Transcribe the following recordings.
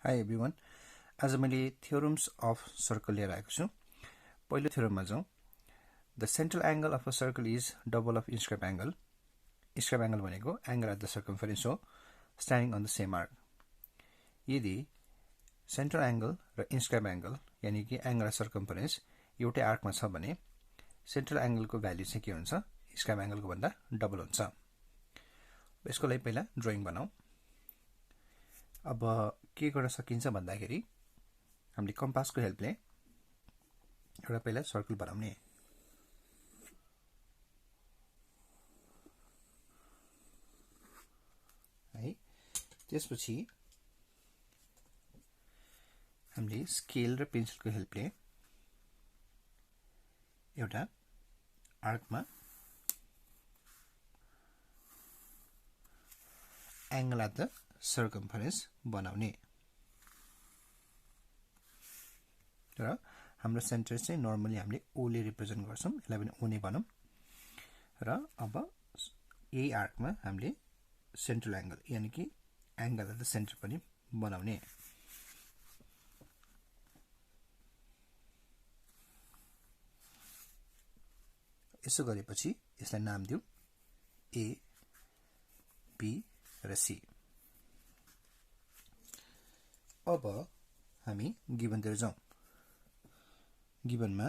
Hi everyone. आज मैले theorems of circle लिएर आएको छु. पहिलो theoremमा जाउँ. The central angle of a circle is double of inscribed angle. Inscribed angle भनेको angle at the circumference हो, standing on the same arc. यदि central angle र inscribed angle यानी कि angle र circumference एउटै आर्कमा छ भने central angle को भ्यालु चाहिँ के हुन्छ? inscribed angle को भन्दा डबल हुन्छ. यसको लागि पहिला ड्राइङ बनाऊ. अब के गर्न सकिन्छ भन्दाखेरि हामीले कम्पासको हेल्पले एउटा पहिला सर्कल बनाउने. है त्यसपछि हामीले स्केल र पेन्सिलको हेल्पले एउटा आर्कमा एंगल एट द सर्कम्फरेन्स बनाउने. र हाम्रो सेन्टर चाहिँ नर्मली हामीले ओ ले रिप्रेजेन्ट गर्छौं, यसलाई पनि ओ नै भनौं. र अब यही आर्कमा हामीले सेन्ट्रल एंगल यानी कि एंगल एट द सेन्टर पनि बनाउने. यसो गरेपछि यसलाई नाम दिऊ ए बी र सी. अब हामी गिवन तिर जाउँ. गिवनमा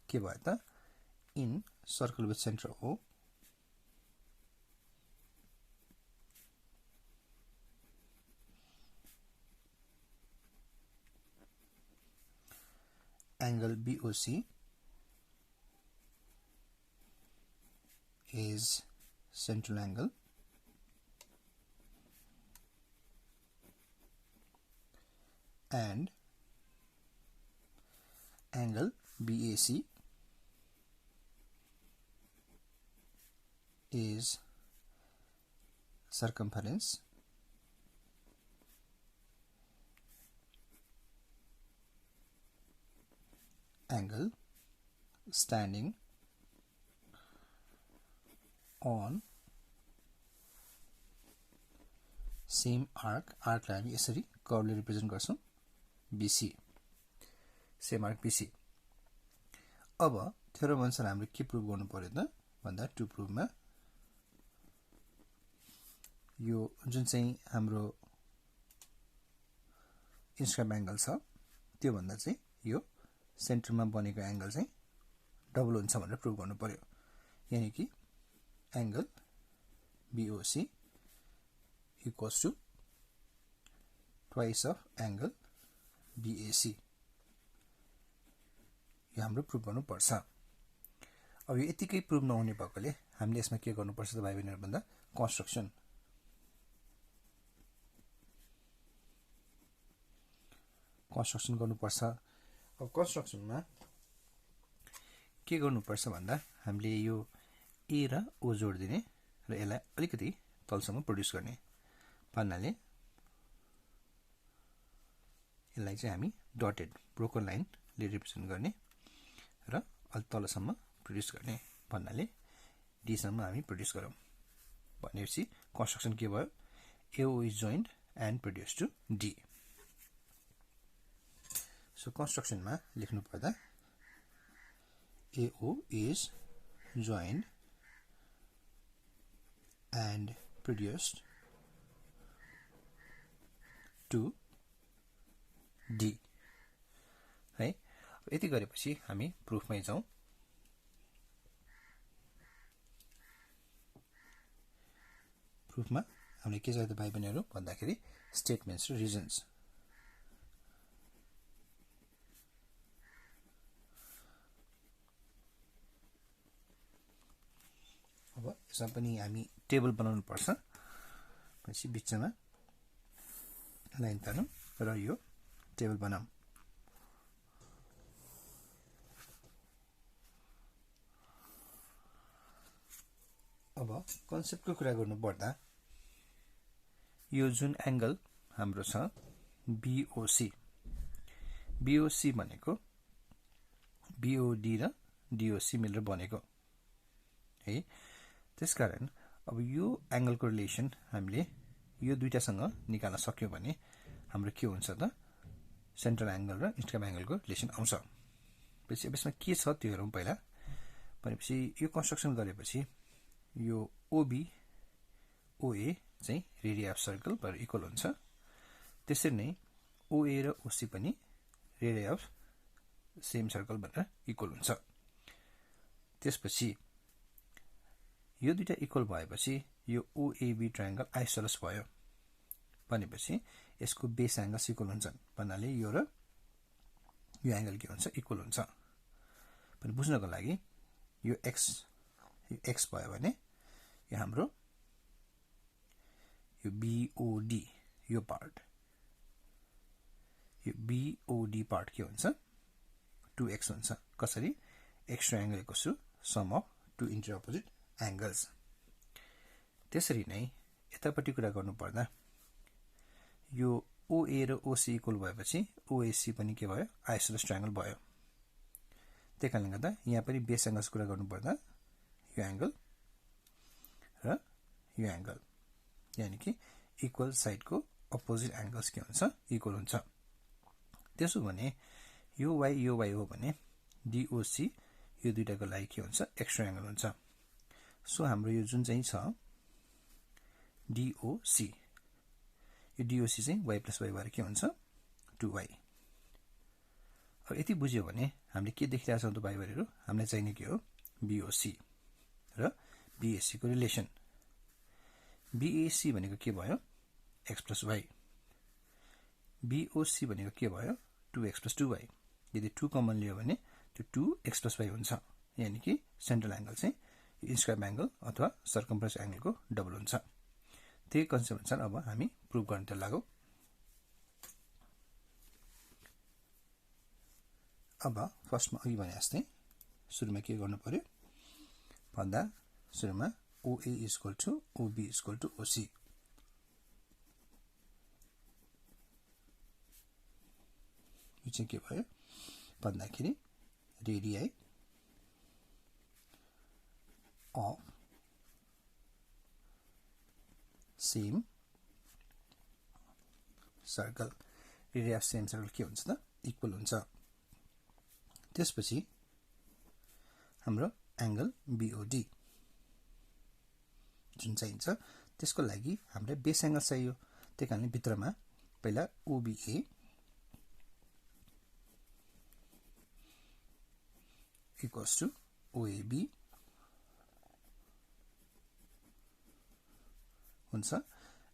के भयो त? In circle with centre O angle BOC is central angle and angle BAC is circumference angle standing on same arc. Arc लाई हामी यसरी कर्वले रिप्रेजेन्ट गर्छौं, BC, सेम आर्क BC. अब थ्योरम अनुसार हामीले के प्रुभ गर्नु पर्यो त भन्दा टु प्रुभमा यो जुन चाहिँ हाम्रो इन्स्क्राइब एंगल छ त्यो भन्दा चाहिँ यो सेन्टरमा बनेको एंगल चाहिँ डबल हुन्छ भनेर प्रुभ गर्नु पर्यो. यानी कि angle BOC equals to twice of angle BAC. यो हाम्रो प्रुभ गर्नु पर्छ. अब यो यतिकै प्रुभ नहुने भएकोले हामीले यसमा के गर्नु पर्छ त भाइ बहिनीहरु भन्दा कन्स्ट्रक्सन गर्नु पर्छ. अब कन्स्ट्रक्सनमा के गर्नु पर्छ भन्दा हामीले यो ए र ओ जोड्दिने र यसलाई अलिकति तलसम्म प्रोड्युस गर्ने भन्नाले यसलाई चाहिँ हामी डटेड ब्रोकन लाइन ले रिप्रेजेन्ट गर्ने र अलि तलसम्म प्रोड्युस गर्ने भन्नाले डी सम्म हामी प्रोड्युस गरौँ भनेपछि कन्स्ट्रक्सन के भयो? AO is joined and produced to D. So construction मा लेख्नु पर्दा AO is joined and produced to D. है यति गरेपछि हामी प्रुफमै जाउँ. प्रुफमा हामीले के चाहियो त भाइ बहिनीहरु भन्दाखेरि स्टेटमेन्ट्स र रिजन्स. अब यसमा पनि हामी टेबल बनाउनु पर्छ. पछि बिचमा लाइन तानौं र यो टेबल बनाऊ. अब कन्सेप्टको कुरा गर्नु पर्दा यो जुन एंगल हाम्रो छ BOC भनेको BOD र DOC मिलेर बनेको है. त्यसकारण अब यो एंगल को रिलेसन हामीले यो दुईटासँग निकाल्न सक्यो भने हाम्रो के हुन्छ त सेन्ट्रल एंगल र इन्स्क्राइब एंगलको रिलेसन आउँछ। पछि यसमा के छ त्यो हेरौँ पहिला। भनेपछि यो कन्स्ट्रक्सन गरेपछि यो ओबी ओए चाहिँ radius of circle per equal हुन्छ। त्यसरी नै ओए र ओसी पनि रेडियस अफ सेम सर्कल भनेर इक्वल हुन्छ। त्यसपछि यो दुईटा इक्वल भएपछि यो ओएबी ट्रायंगल आइसोसलेस भयो भनेपछि यसको बेस एंगल इक्वल हुन्छन् भन्नाले यो र यो एंगल के हुन्छ इक्वल हुन्छ। पनि बुझ्नको लागि यो एक्स भयो भने यो हाम्रो यो बीओडी यो बीओडी पार्ट के हुन्छ 2x हुन्छ। कसरी x triangle equals to sum of two enter opposite angles. त्यसरी नै यतापट्टि कुरा गर्नु पर्दा यो ओए र ओसी इक्वल भएपछि ओएसी पनि के भयो आइसोसलेस ट्रायंगल भयो। त्यही कारणले गर्दा यहाँ पनि बेस एंगल्स कुरा गर्नु पर्दा यो एंगल र यो एंगल यानी कि इक्वल साइड को अपोजिट एंगल्स के हुन्छ इक्वल हुन्छ। त्यसो भने यो y हो भने DOC यो दुईटाको लागि के हुन्छ एक्स ट्रायंगल हुन्छ। सो हाम्रो यो जुन चाहिँ छ DOC यो DOC चाहिँ y + y भएर के हुन्छ 2y। अब यति बुझ्यो भने हामीले के देखिरहेका छौं त भाइ बहिनीहरु हामीलाई चाहिने के हो BOC र BAC को रिलेसन। BAC भनेको के भयो x + y, BOC भनेको के भयो 2x + 2y। यदि 2 कमन लियो भने त्यो 2x + y हुन्छ। यानी कि सेन्ट्रल एंगल चाहिँ इन्स्क्राइब एंगल अथवा सर्कम्फरेन्स एंगल को डबल हुन्छ। त्यही कन्सेप्ट अनुसार अब हामी प्रुभ गर्न लागौ। अब फर्स्टमा अघि भने जस्तै सुरुमा के गर्नु पर्यो भन्दा सुरुमा OA = OB = OC। यो चाहिँ के भयो भन्दाखेरि radii of same circle. Radius of same circle के हुन्छ त इक्वल हुन्छ। त्यसपछि हाम्रो एंगल BOD जुन चाहिन्छ त्यसको लागि हामीले बेस एंगल चाहियो। त्यही कारणले भित्रमा पहिला OBA equals to OAB हुन्छ।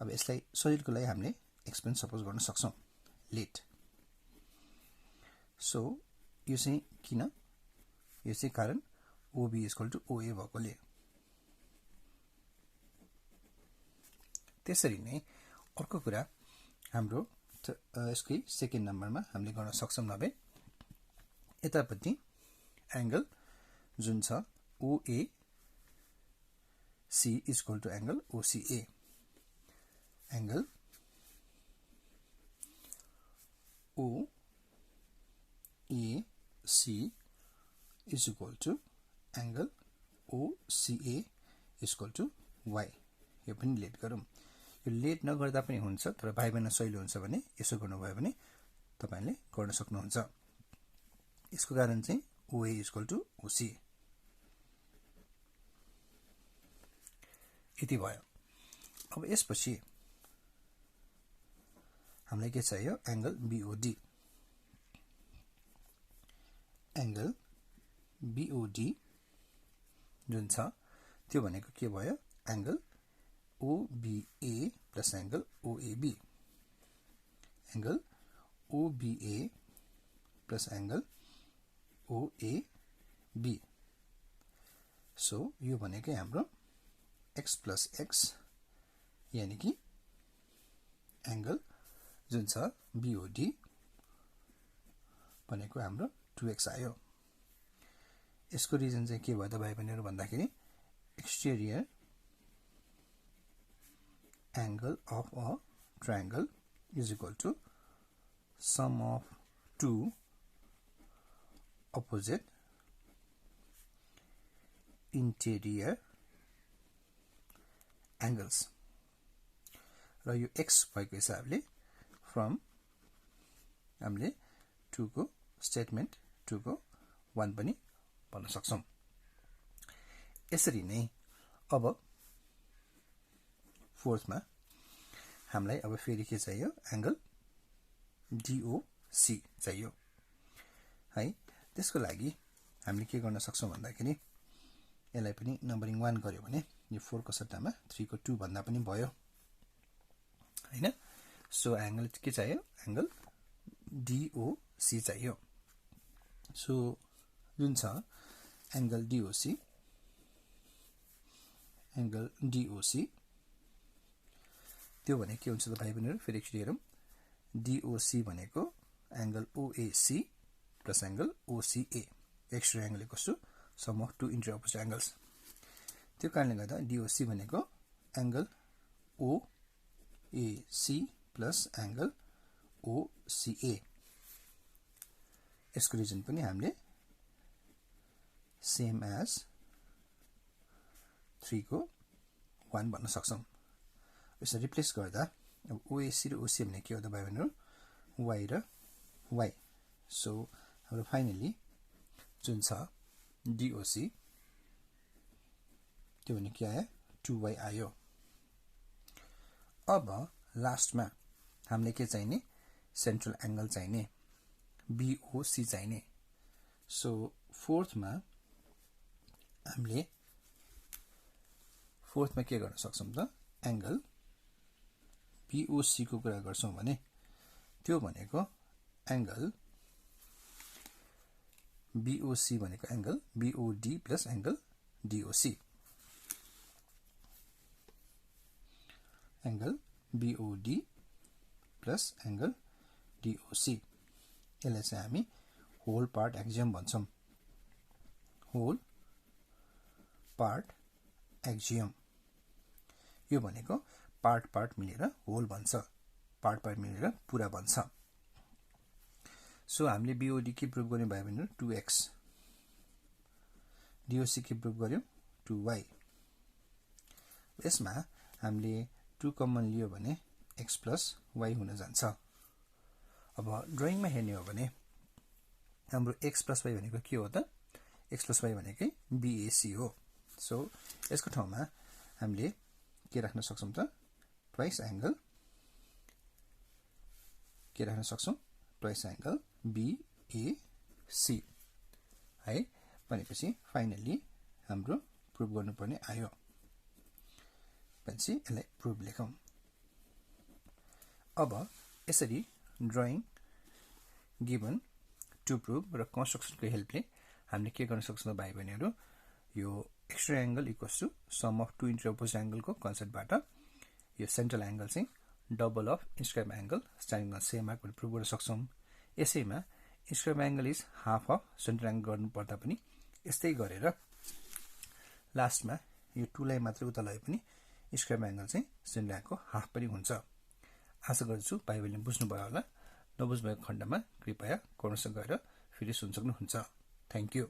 अब यसलाई सजिलोको लागि हामीले एक्सपेरिमेन्ट सपोज गर्न सक्छौं लेट। सो यो चाहिँ किन यो चाहिँ कारण OB = OA भएकोले। त्यसरी नै अर्को कुरा हाम्रो यसकै सेकेन्ड नम्बरमा हामीले गर्न सक्छौं। नभए यतापट्टि एंगल जुन छ OAC = angle OCA। Angle OAC = angle OCA = y। यो पनि लेट गरौँ। यो लेट नगर्दा पनि हुन्छ तर भाइ बहिनी सजिलो हुन्छ भने यसो गर्नुभयो भने तपाईले गर्न सक्नुहुन्छ। यसको कारण चाहिँ OA = OC यति भयो। अब यसपछि हामीलाई के चाहियो एंगल BOD। एंगल BOD जुन छ त्यो भनेको के भयो angle OBA + angle OAB। Angle OBA + angle OAB। So यो भनेकै हाम्रो x + x यानी कि एंगल जुन छ BOD भनेको हाम्रो 2x आयो। यसको रिजन चाहिँ के भयो त भाइ बहिनीहरु भन्दाखेरि exterior angle of a triangle is equal to sum of two opposite interior angles। र यो x भएको हिसाबले फ्रम हामीले 2 को स्टेटमेन्ट 2 को 1 पनि भन्न सक्छौं। यसरी नै अब फोर्थमा हामीलाई अब फेरि के चाहियो एंगल DOC चाहियो है। त्यसको लागि हामीले के गर्न सक्छौं भन्दाखेरि यसलाई पनि नम्बरिङ 1 गर्यो भने यो 4 को सट्टामा 3 को 2 भन्दा पनि भयो हैन। सो एंगल के चाहियो एंगल DOC चाहियो। सो जुन छ एंगल DOC त्यो भने के हुन्छ त भाइ बहिनीहरु फेरि एकचोटी हेरौं। DOC भनेको angle OAC plus angle OCA exterior angle equals to sum of two enter opposite angles. त्यो कारणले गर्दा DOC भनेको angle OAC plus angle OCA। यसको रिजन पनि हामीले सेम एज 3 को 1 भन्न सक्छौं। यसो रिप्लेस गर्दा अब OAC र OCA भने के हो त भाइ बहिनीहरु y र y। सो हाम्रो फाइनली जुन छ DOC त्यो भने के आयो 2y आयो। अब लास्टमा हामीले के चाहिने सेन्ट्रल एंगल चाहिने BOC चाहिने। सो फोर्थमा हामीले के गर्न सक्छौं त एंगल BOC को कुरा गर्छौं भने त्यो भनेको एंगल BOC भनेको angle BOD plus angle DOC। Angle BOD plus angle DOC यसलाई चाहिँ हामी होल पार्ट एक्जियम भन्छौं। होल पार्ट एक्जियम यो भनेको पार्ट मिलेर होल बन्छ, पार्ट मिलेर पूरा बन्छ। सो हामीले BOD के प्रुभ गर्ने भयो भने 2x, DOC के प्रुभ गर्यो 2y। यसमा हामीले 2 कमन लियो भने x प्लस y हुन जान्छ। अब ड्राइङमा हेर्ने हो भने हाम्रो x प्लस y भनेको के हो त x प्लस y भनेकै BAC हो। सो यसको ठाउँमा हामीले के राख्न सक्छौं त ट्वाइस एंगल के राख्न सक्छौं ट्वाइस एंगल BAC है। भनेपछि फाइनली हाम्रो प्रुभ गर्नुपर्ने आयो। भनेपछि यसलाई प्रुभ लेखौं। अब यसरी ड्राइङ गिवन टु प्रुभ र कन्स्ट्रक्सन को हेल्पले हामीले के गर्न सक्छौं भाइ बहिनीहरु यो extra angle equals to sum of two enter opposite angle को कन्सेप्टबाट यो सेन्ट्रल एंगल चाहिँ double of inscribe angle standing on same arc भनेर प्रुभ गर्न सक्छौं। यसैमा inscribe angle is half of central angle गर्नु पर्दा पनि यस्तै गरेर लास्टमा यो 2 लाई मात्र उता लगे पनि इन्स्क्राइब एंगल चाहिँ सेन्ट्रल एंगल को हाफ पनि हुन्छ। आशा गर्छु भाइ बहिनीले बुझ्नु भयो होला। नबुझ्नु भएको खण्डमा कृपया कमेन्ट्स गरेर फेरि सुन्न सक्नुहुन्छ। Thank you.